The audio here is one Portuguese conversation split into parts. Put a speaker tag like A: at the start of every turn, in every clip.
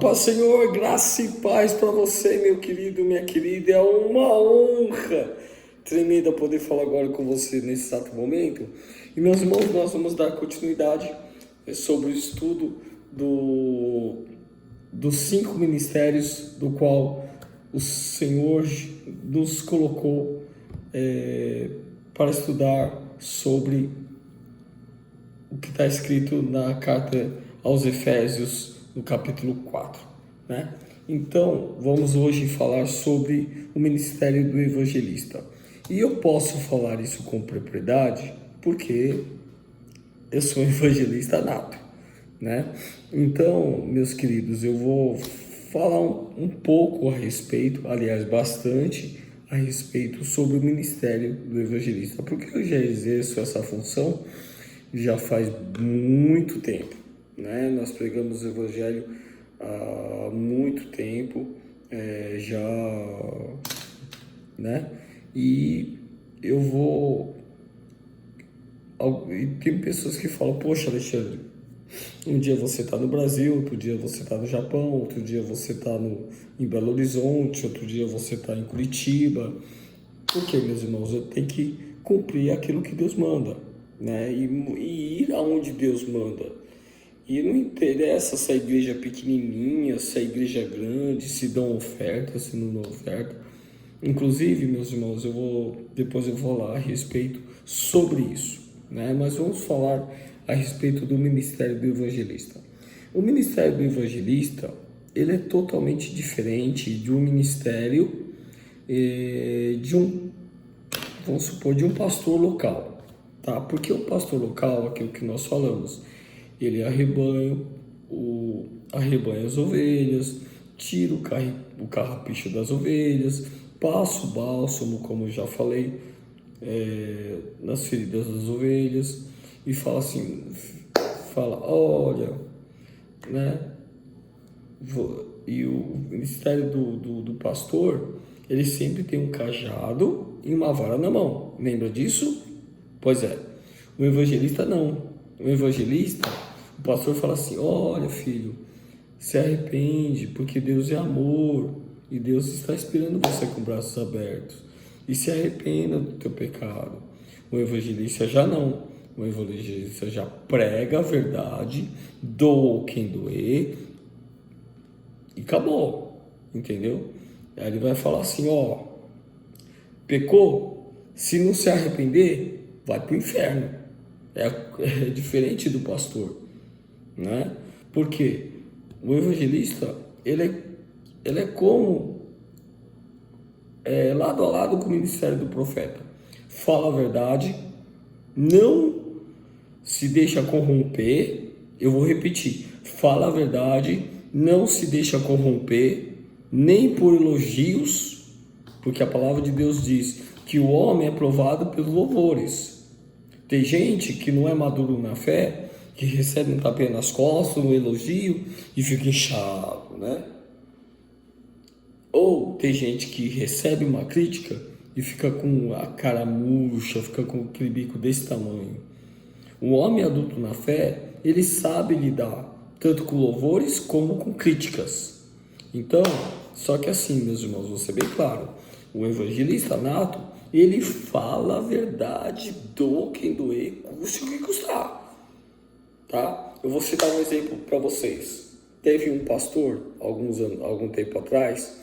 A: Paz, Senhor, graça e paz para você, meu querido, minha querida. É uma honra tremenda poder falar agora com você nesse exato momento. E, meus irmãos, nós vamos dar continuidade sobre o estudo dos 5 ministérios do qual o Senhor nos colocou para estudar sobre o que está escrito na carta aos Efésios, no capítulo 4, né? Então, vamos hoje falar sobre o ministério do evangelista. E eu posso falar isso com propriedade porque eu sou um evangelista nato, né? Então, meus queridos, eu vou falar um pouco a respeito, aliás, bastante a respeito sobre o ministério do evangelista, porque eu já exerço essa função já faz muito tempo, né? Nós pregamos o evangelho há muito tempo, né? E eu vou... E tem pessoas que falam, poxa, Alexandre, um dia você está no Brasil, outro dia você está no Japão, outro dia você está em Belo Horizonte, outro dia você está em Curitiba. Por quê, meus irmãos? Eu tenho que cumprir aquilo que Deus manda, né? E ir aonde Deus manda. E não interessa se a igreja é pequenininha, se a igreja é grande, se dão oferta, se não dão oferta. Inclusive, meus irmãos, depois eu vou falar a respeito sobre isso, né? Mas vamos falar a respeito do ministério do evangelista. O ministério do evangelista, ele é totalmente diferente de um ministério vamos supor, de um pastor local, tá? Porque o pastor local, aquilo que nós falamos, ele arrebanha as ovelhas, tira o carrapicho das ovelhas, passa o bálsamo, como eu já falei, nas feridas das ovelhas, e fala assim, olha, né? E o ministério do pastor, ele sempre tem um cajado e uma vara na mão. Lembra disso? Pois é. O evangelista não. O evangelista, o pastor fala assim, olha filho, se arrepende, porque Deus é amor e Deus está esperando você com braços abertos. E se arrependa do teu pecado. O evangelista já não. O evangelista já prega a verdade, doa quem doer, e acabou, entendeu? Aí ele vai falar assim, ó, pecou, se não se arrepender, vai pro inferno. É diferente do pastor, né? Porque o evangelista, ele é como lado a lado com o ministério do profeta. Fala a verdade, não se deixa corromper. Eu vou repetir, fala a verdade, não se deixa corromper, nem por elogios, porque a palavra de Deus diz que o homem é provado pelos louvores. Tem gente que não é maduro na fé, que recebe um tapinha nas costas, um elogio e fica inchado, né? Ou tem gente que recebe uma crítica e fica com a cara murcha, fica com aquele bico desse tamanho. O homem adulto na fé, ele sabe lidar tanto com louvores como com críticas. Então, só que assim, meus irmãos, vou ser bem claro, o evangelista nato, ele fala a verdade, doa quem doer, custe o que custar, tá? Eu vou citar um exemplo para vocês. Teve um pastor, algum tempo atrás,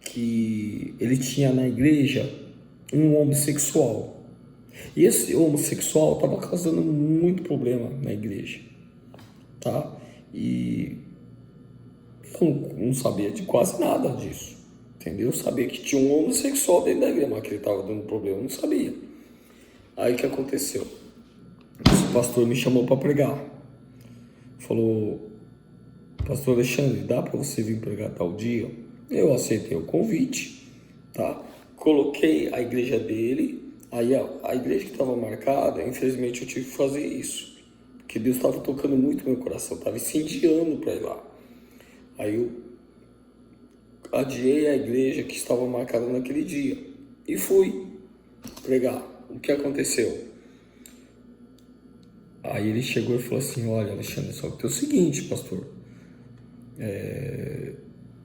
A: que ele tinha na igreja um homossexual. E esse homossexual estava causando muito problema na igreja, tá? E eu não sabia de quase nada disso, entendeu? Eu sabia que tinha um homossexual dentro da igreja, mas que ele estava dando problema, eu não sabia. Aí o que aconteceu? Esse pastor me chamou para pregar. Falou, pastor Alexandre, dá para você vir pregar tal dia? Eu aceitei o convite, tá? Coloquei a igreja dele. Aí a igreja que estava marcada, infelizmente eu tive que fazer isso, porque Deus estava tocando muito no meu coração, estava incendiando para ir lá. Aí eu adiei a igreja que estava marcada naquele dia e fui pregar. O que aconteceu? Aí ele chegou e falou assim, olha Alexandre, só que tem o seguinte, pastor,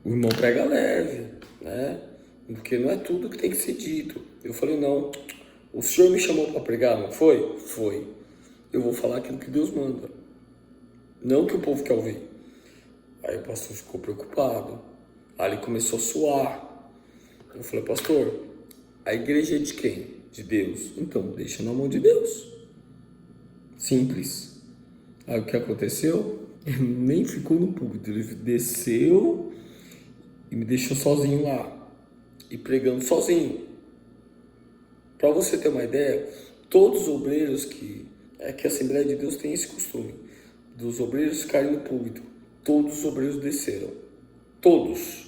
A: O irmão prega leve, né? Porque não é tudo que tem que ser dito. Eu falei, não, o senhor me chamou para pregar, não foi? Foi. Eu vou falar aquilo que Deus manda, não o que o povo quer ouvir. Aí o pastor ficou preocupado. Aí ele começou a suar. Eu falei, pastor, a igreja é de quem? De Deus. Então, deixa na mão de Deus. Simples. Aí o que aconteceu? Ele nem ficou no púlpito. Ele desceu e me deixou sozinho lá. E pregando sozinho. Para você ter uma ideia, todos os obreiros que... É que a Assembleia de Deus tem esse costume. Dos obreiros ficarem no púlpito. Todos os obreiros desceram. Todos.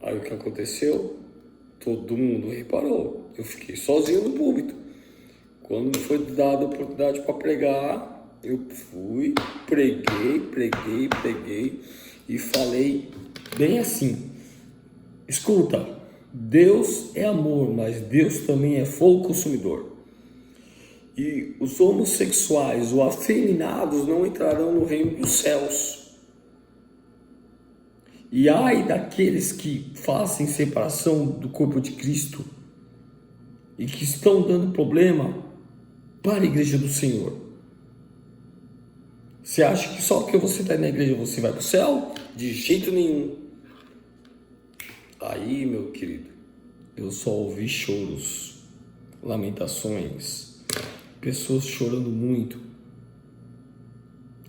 A: Aí o que aconteceu? Todo mundo reparou. Eu fiquei sozinho no púlpito. Quando me foi dada a oportunidade para pregar, eu fui, preguei e falei bem assim. Escuta, Deus é amor, mas Deus também é fogo consumidor. E os homossexuais ou afeminados não entrarão no reino dos céus. E ai daqueles que fazem separação do corpo de Cristo e que estão dando problema para a igreja do Senhor. Você acha que só porque você está na igreja você vai para o céu? De jeito nenhum. Aí, meu querido, eu só ouvi choros, lamentações, pessoas chorando muito.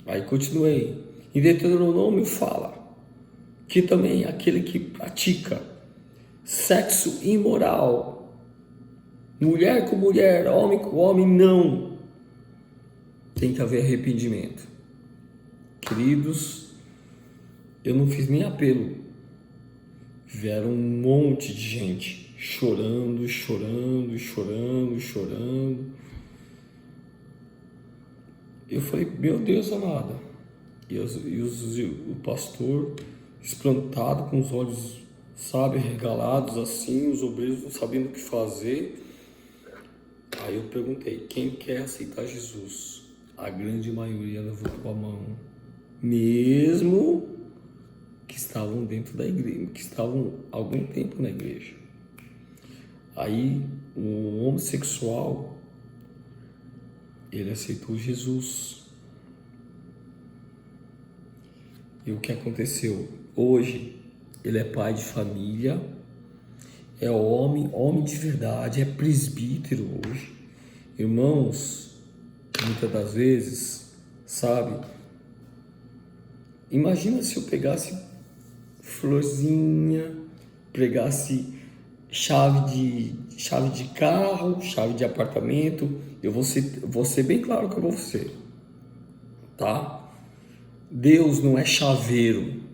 A: Aí continuei. Em Deuteronômio fala que também aquele que pratica sexo imoral, mulher com mulher, homem com homem, não. Tem que haver arrependimento. Queridos, eu não fiz nem apelo. Vieram um monte de gente chorando. Eu falei, meu Deus amado. O pastor espantado, com os olhos, sabe, regalados assim, os obreiros não sabendo o que fazer. Aí eu perguntei, quem quer aceitar Jesus? A grande maioria levantou a mão, mesmo que estavam dentro da igreja, que estavam há algum tempo na igreja. Aí o homossexual, ele aceitou Jesus. E o que aconteceu? Hoje ele é pai de família, é homem de verdade, é presbítero hoje. Irmãos, muitas das vezes, sabe? Imagina se eu pegasse florzinha, pegasse chave de carro, chave de apartamento. Eu vou ser bem claro com você, tá? Deus não é chaveiro.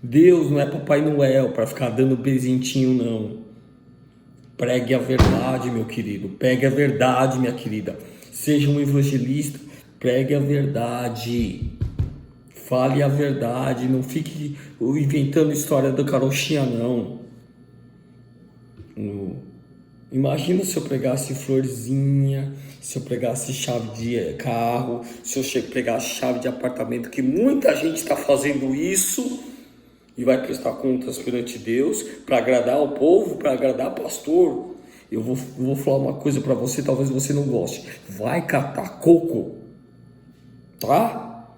A: Deus não é Papai Noel para ficar dando presentinho, não. Pregue a verdade, meu querido. Pregue a verdade, minha querida. Seja um evangelista. Pregue a verdade. Fale a verdade. Não fique inventando história da carochinha, não. Imagina se eu pregasse florzinha, se eu pregasse chave de carro, se eu pregasse chave de apartamento, que muita gente está fazendo isso e vai prestar contas perante Deus para agradar o povo, para agradar o pastor. Eu vou falar uma coisa para você, talvez você não goste. Vai catar coco, tá?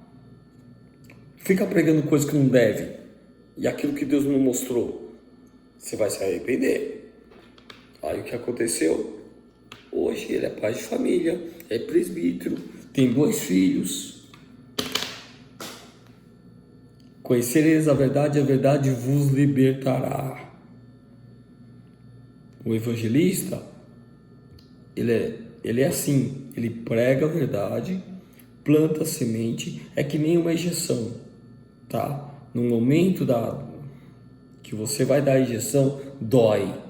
A: Fica pregando coisa que não deve e aquilo que Deus não mostrou, você vai se arrepender. Aí o que aconteceu? Hoje ele é pai de família, é presbítero, tem 2 filhos. Conhecereis a verdade vos libertará. O evangelista, ele é assim, ele prega a verdade, planta a semente, é que nem uma injeção, tá? No momento que você vai dar a injeção, dói,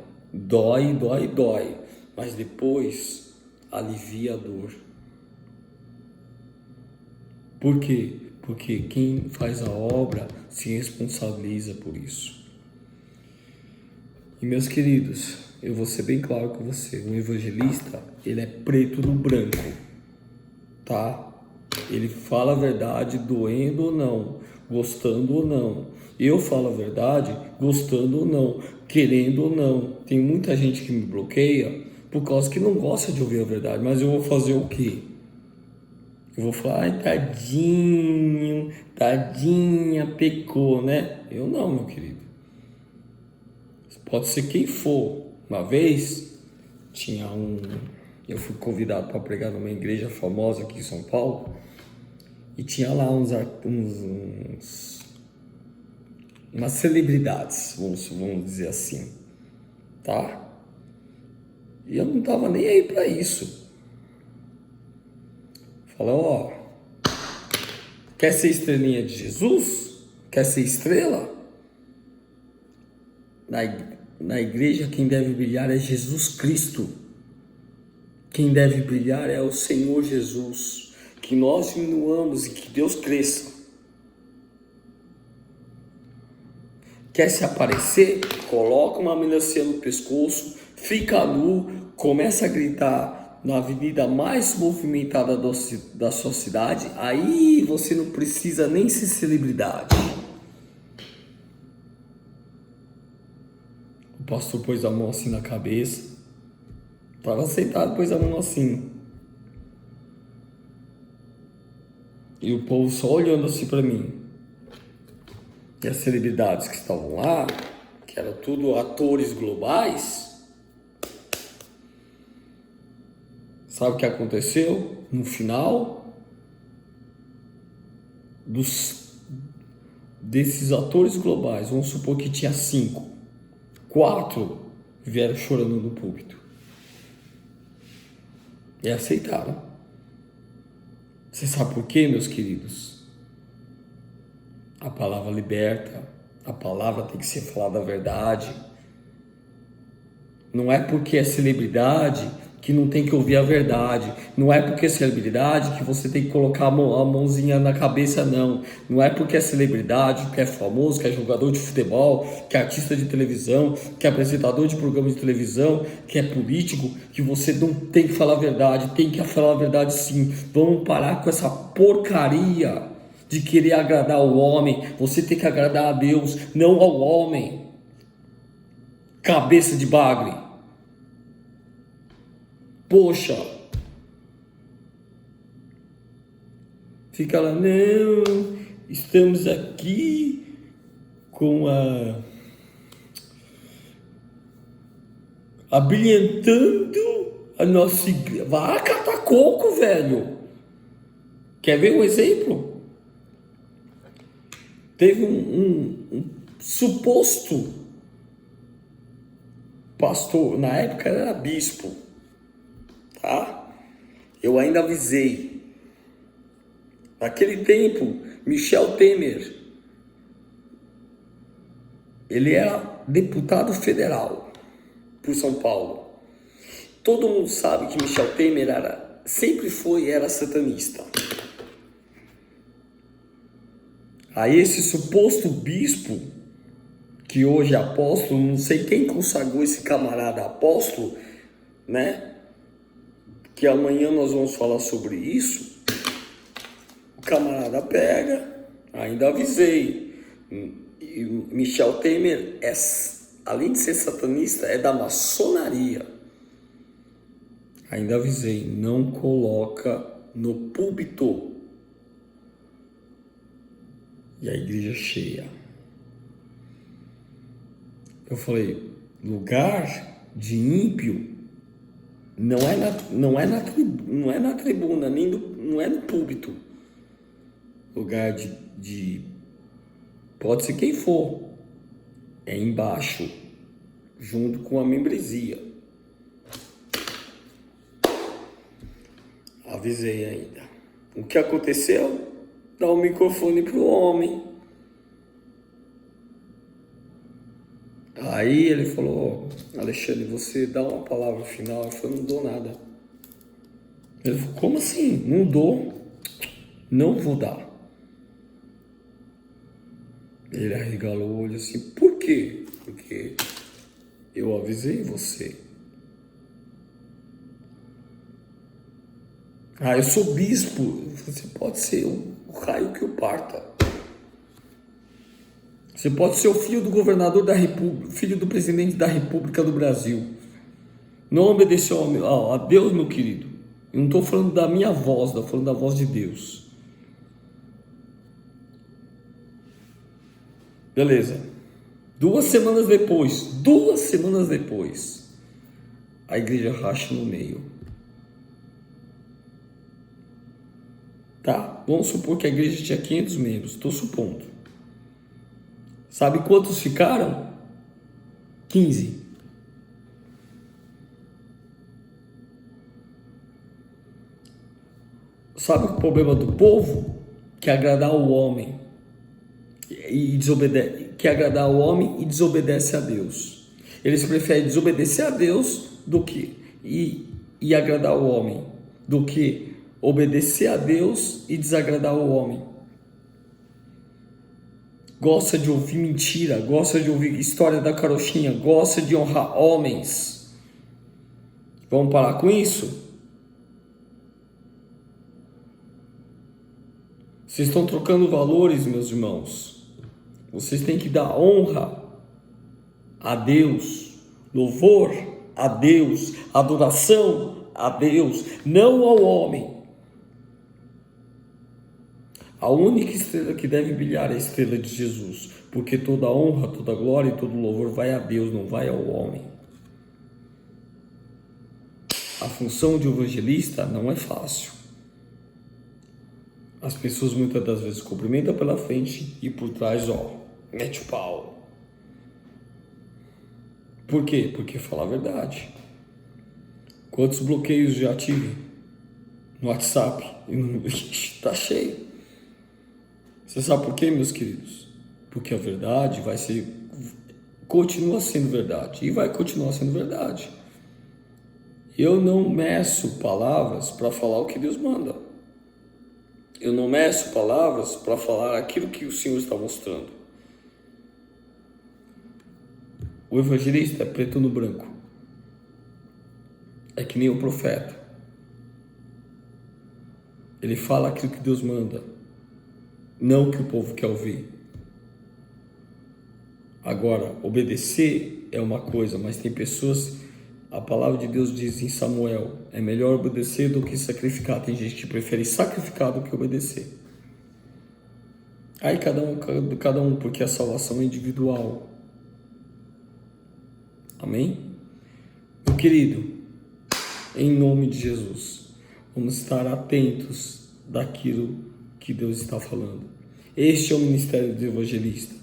A: mas depois alivia a dor. Por quê? Porque quem faz a obra se responsabiliza por isso. E meus queridos, eu vou ser bem claro com você, o evangelista, ele é preto no branco, tá? Ele fala a verdade, doendo ou não, gostando ou não. Eu falo a verdade, gostando ou não, querendo ou não. Tem muita gente que me bloqueia por causa que não gosta de ouvir a verdade. Mas eu vou fazer o quê? Eu vou falar, ai, tadinho, tadinha, pecou, né? Eu não, meu querido. Pode ser quem for. Uma vez, eu fui convidado para pregar numa igreja famosa aqui em São Paulo. E tinha lá umas celebridades, vamos dizer assim, tá? E eu não tava nem aí para isso. Falei, ó, quer ser estrelinha de Jesus? Quer ser estrela? Na igreja quem deve brilhar é Jesus Cristo. Quem deve brilhar é o Senhor Jesus. Que nós diminuamos e que Deus cresça. Quer se aparecer? Coloca uma melancia no pescoço, fica nu, começa a gritar na avenida mais movimentada da sua cidade. Aí você não precisa nem ser celebridade. O pastor pôs a mão assim na cabeça. Estava sentado, pôs a mão assim. E o povo só olhando assim para mim. E as celebridades que estavam lá, que eram tudo atores globais, sabe o que aconteceu? No final, desses atores globais, vamos supor que tinha 5, 4 vieram chorando no púlpito. E aceitaram. Você sabe por quê, meus queridos? A palavra liberta, a palavra tem que ser falada a verdade. Não é porque é celebridade que não tem que ouvir a verdade. Não é porque é celebridade que você tem que colocar a mãozinha na cabeça, não. Não é porque é celebridade, que é famoso, que é jogador de futebol, que é artista de televisão, que é apresentador de programa de televisão, que é político, que você não tem que falar a verdade. Tem que falar a verdade sim. Vamos parar com essa porcaria de querer agradar o homem. Você tem que agradar a Deus, não ao homem. Cabeça de bagre. Poxa. Fica lá, não, estamos aqui com abrilhantando a nossa igreja. Vai catar coco, velho. Quer ver um exemplo? Teve um suposto pastor, na época era bispo, tá? Eu ainda avisei. Naquele tempo, Michel Temer, ele era deputado federal por São Paulo. Todo mundo sabe que Michel Temer era satanista. Aí esse suposto bispo, que hoje é apóstolo, não sei quem consagrou esse camarada apóstolo, né? Que amanhã nós vamos falar sobre isso. O camarada pega, ainda avisei. E Michel Temer, além de ser satanista, é da maçonaria. Ainda avisei, não coloca no púlpito. E a igreja cheia. Eu falei, lugar de ímpio não é na tribuna, não é no púlpito. Lugar de pode ser quem for, é embaixo, junto com a membresia. Avisei ainda. O que aconteceu? Dá o microfone pro homem. Aí ele falou, Alexandre, você dá uma palavra final? Eu falei, não dou nada. Ele falou, como assim? Não dou? Não vou dar. Ele arregalou o olho assim, por quê? Porque eu avisei você. Ah, eu sou bispo. Você pode ser o raio que o parta. Você pode ser o filho do governador da República, filho do presidente da República do Brasil. Não obedeceu a Deus, meu querido. Eu não estou falando da minha voz, estou falando da voz de Deus. Beleza. 2 semanas depois, a igreja racha no meio. Tá? Vamos supor que a igreja tinha 500 membros, estou supondo. Sabe quantos ficaram? 15. Sabe o problema do povo? Que é agradar o homem e desobedece a Deus. Eles preferem desobedecer a Deus do que e agradar o homem, do que obedecer a Deus e desagradar o homem. Gosta de ouvir mentira, gosta de ouvir história da carochinha, gosta de honrar homens. Vamos parar com isso? Vocês estão trocando valores, meus irmãos. Vocês têm que dar honra a Deus, louvor a Deus, adoração a Deus, não ao homem. A única estrela que deve brilhar é a estrela de Jesus, porque toda honra, toda glória e todo louvor vai a Deus, não vai ao homem. A função de evangelista não é fácil. As pessoas muitas das vezes cumprimentam pela frente e por trás, mete o pau. Por quê? Porque fala a verdade. Quantos bloqueios já tive no WhatsApp? Está cheio. Você sabe por quê, meus queridos? Porque a verdade continua sendo verdade e vai continuar sendo verdade. Eu não meço palavras para falar o que Deus manda. Eu não meço palavras para falar aquilo que o Senhor está mostrando. O evangelista é preto no branco. É que nem o profeta. Ele fala aquilo que Deus manda, não o que o povo quer ouvir. Agora, obedecer é uma coisa, mas tem pessoas... A palavra de Deus diz em Samuel, é melhor obedecer do que sacrificar. Tem gente que prefere sacrificar do que obedecer. Aí cada um, porque a salvação é individual. Amém? Meu querido, em nome de Jesus, vamos estar atentos daquilo que Deus está falando. Este é o ministério do evangelista.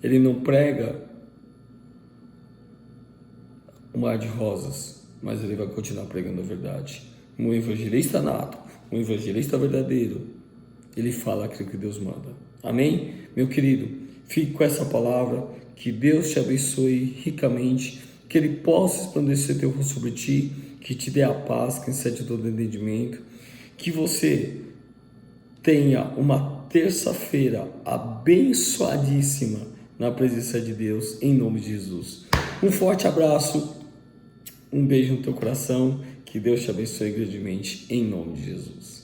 A: Ele não prega um mar de rosas, mas ele vai continuar pregando a verdade. Um evangelista nato, um evangelista verdadeiro, ele fala aquilo que Deus manda. Amém? Meu querido, fique com essa palavra, que Deus te abençoe ricamente, que Ele possa resplandecer teu rosto sobre ti, que te dê a paz, que excede todo entendimento, que você tenha uma terça-feira abençoadíssima na presença de Deus, em nome de Jesus. Um forte abraço. Um beijo no teu coração, que Deus te abençoe grandemente, em nome de Jesus.